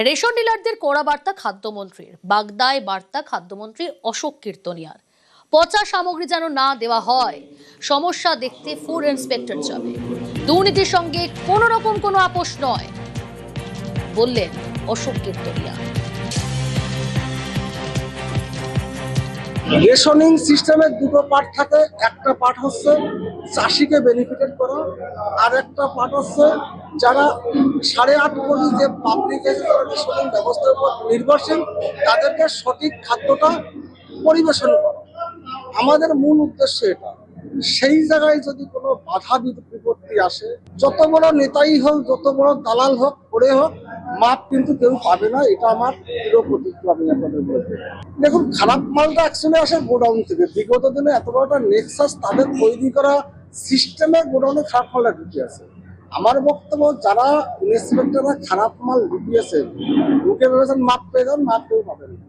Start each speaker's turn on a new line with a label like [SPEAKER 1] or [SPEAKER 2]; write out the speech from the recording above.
[SPEAKER 1] Ration ডিলারদের কড়া বার্তা খাদ্যমন্ত্রীর, বাগদায় বার্তা খাদ্যমন্ত্রী অশোক কীর্তনিয়ার। পচা সামগ্রী যেন না দেওয়া হয়, সমস্যা দেখতে ফুড ইন্সপেক্টর যাবে, দুর্নীতির সঙ্গে কোনো রকম কোনো আপোষ নয় বললেন অশোক কীর্তনিয়া।
[SPEAKER 2] রেশনিং সিস্টেমের দুটো পার্ট থাকে, একটা পার্ট হচ্ছে চাষিকে বেনিফিটেড করা, আর একটা পার্ট হচ্ছে যারা 8.5 কোটি যে পাবলিক রেশনিং ব্যবস্থার উপর নির্ভরশীল তাদেরকে সঠিক খাদ্যটা পরিবেশন করা। আমাদের মূল উদ্দেশ্য এটা। সেই জায়গায় যদি কোনো বাধা বিপত্তি আসে, যত বড় নেতাই হোক, যত বড় দালাল হোক, করে হোক, মাপ কিন্তু কেউ পাবে না। এটা আমার দৃঢ় প্রতিজ্ঞা আমি আপনাদের বলতে। দেখুন, খারাপ মালটা অ্যাকচুয়ালি আসে গোডাউন থেকে। বিগত দিনে এত বড় একটা নেক্সাস তাদের তৈরি করা সিস্টেমে গোডাউনে খারাপ মালটা ঢুকে আছে। আমার বক্তব্য, যারা ইন্সপেক্টররা খারাপ মাল ঢুকিয়েছে, ঢুকে ভেবেছেন মাপ পেয়ে যান, মাপ কেউ পাবেন না।